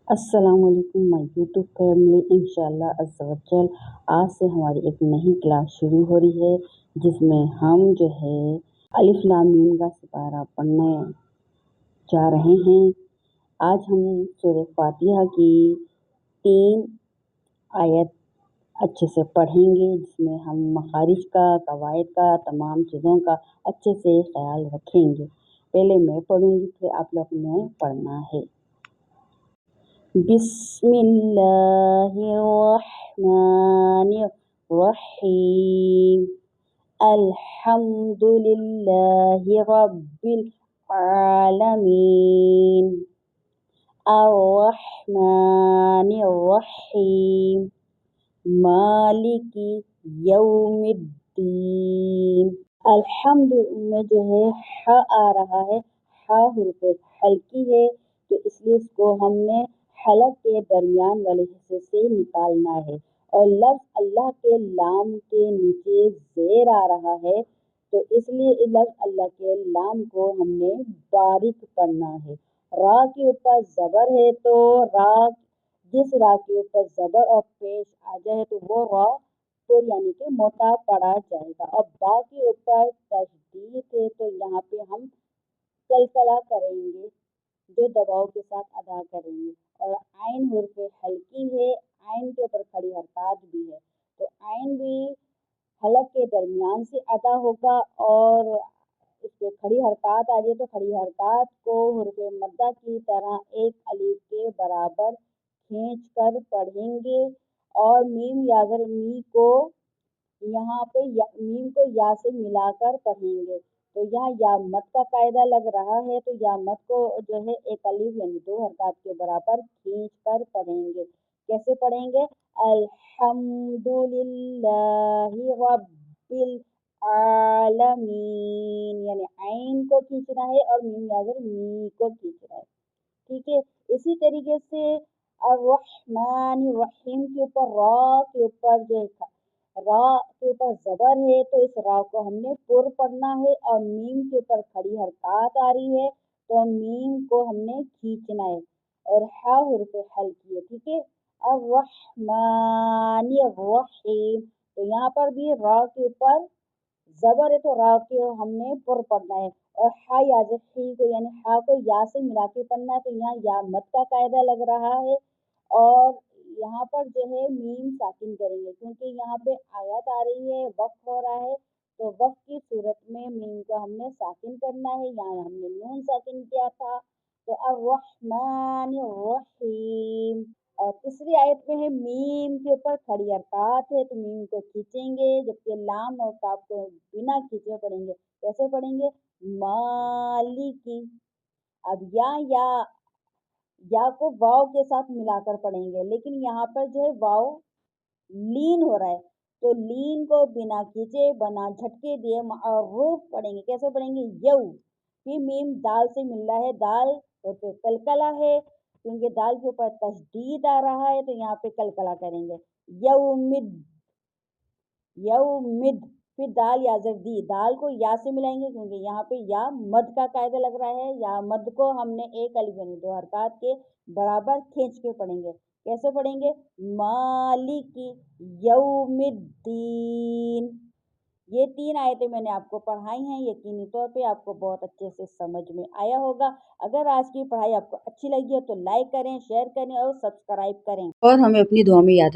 अस्सलाम वालेकुम my YouTube family. इंशाल्लाह अज़्ज़ा वजल आज से हमारी एक नई क्लास शुरू हो रही है जिसमें हम अलिफ लाम मीम का सितारा पढ़ने जा रहे हैं। आज हम सूरह फातिहा की 3 आयत अच्छे से पढ़ेंगे जिसमें हम मखारिज का, कवायद का, तमाम चीज़ों का अच्छे से ख्याल रखेंगे। पहले मैं पढ़ूंगी फिर आप लोग ने पढ़ना है। बिस्मिल्लाहिर्रहमानिर्रहीम अल्हम्दुलिल्लाहि रब्बिल आलमीन अर्रहमानिर्रहीम मालिकी यौमिद्दीन। अल्हम्द में ह आ रहा है, हा हुर्फ हल्की है तो इसलिए इसको हमने हलक के दरमियान वाले हिस्से से निकालना है। और लफ्ज़ अल्लाह के लाम के नीचे ज़ेर आ रहा है तो इसलिए लफ्ज़ अल्लाह के लाम को हमने बारीक पढ़ना है। रा के ऊपर ज़बर है तो रा, जिस रा के ऊपर ज़बर और पेश आ जाए तो वो रा तो यानी कि मोटा पढ़ा जाएगा। और बा के ऊपर तशदीद है तो यहाँ पे हम कलकला करेंगे, जो दबाव के साथ अदा करेंगे। और आइन हुर्फ हल्की है, आइन के ऊपर खड़ी हरकत भी है तो आइन भी हलक के दरमियान से अदा होगा। और इस पे खड़ी हरकत आ जाए तो खड़ी हरकत को हुर्फ मद्दा की तरह एक अलीफ के बराबर खींच कर पढ़ेंगे। और मीम याज़र मी को यहाँ पे मीम को या से मिलाकर पढ़ेंगे। तो यहाँ या मद का कायदा लग रहा है तो या मद को एक अलीफ यानी 2 हरकत के बराबर खींच कर पढ़ेंगे। कैसे पढ़ेंगे? अल्हम्दुलिल्लाहि रब्बिल आलमीन, यानी आइन को खींचना है और मीम याज़र मी को खींचना है। ठीक है। इसी तरीके से अर्रहमानिर्रहीम के ऊपर रा के ऊपर रा के ऊपर ज़बर है तो इस रा को हमने पुर पढ़ना है। और मीम के ऊपर खड़ी हरकत आ रही है तो मीम को हमने खींचना है। और हा हुर्फ हल्की है। ठीक है। अर्रहमानिर्रहीम तो यहाँ पर भी रा के ऊपर ज़बर है तो रा के हमने पुर पढ़ना है। और हा याज़र ही को यानी हा को या से मिला के पढ़ना है तो यहाँ या मद का कायदा लग रहा है। और यहाँ पर मीम साकिन करेंगे क्योंकि यहाँ पे आयत आ रही है, वक्फ हो रहा है तो वक्फ की सूरत में मीम को हमने साकिन करना है। यहाँ हमने नून साकिन किया था तो अर्रहमानिर्रहीम। और तीसरी आयत में है मीम के ऊपर खड़ी हरकत है तो मीम को खींचेंगे जबकि लाम और काफ को बिना खींचे पढ़ेंगे। कैसे पढ़ेंगे? मालिकी। अब या को वाव के साथ मिलाकर पढ़ेंगे लेकिन यहाँ पर वाव लीन हो रहा है तो लीन को बिना खींचे बना झटके दिए मअरूफ पढ़ेंगे। कैसे पढ़ेंगे? यऊ। फिर मीम दाल से मिल रहा है, दाल और फिर कलकला है क्योंकि दाल के ऊपर तशदीद आ रहा है तो यहाँ पे कलकला करेंगे। यौमिद, यौमिद। फिर दाल याज़र दी, दाल को या से मिलाएंगे क्योंकि यहाँ पे या मद का कायदा लग रहा है। या मद को हमने एक अलीफ यानी 2 हरकत के बराबर खींच के पढ़ेंगे। कैसे पढ़ेंगे? मालिकी यौमिद्दीन। ये 3 आयतें मैंने आपको पढ़ाई हैं, यकीनी तौर पे आपको बहुत अच्छे से समझ में आया होगा। अगर आज की पढ़ाई आपको अच्छी लगी हो तो लाइक करें, शेयर करें और सब्सक्राइब करें और हमें अपनी दुआ में याद रखें।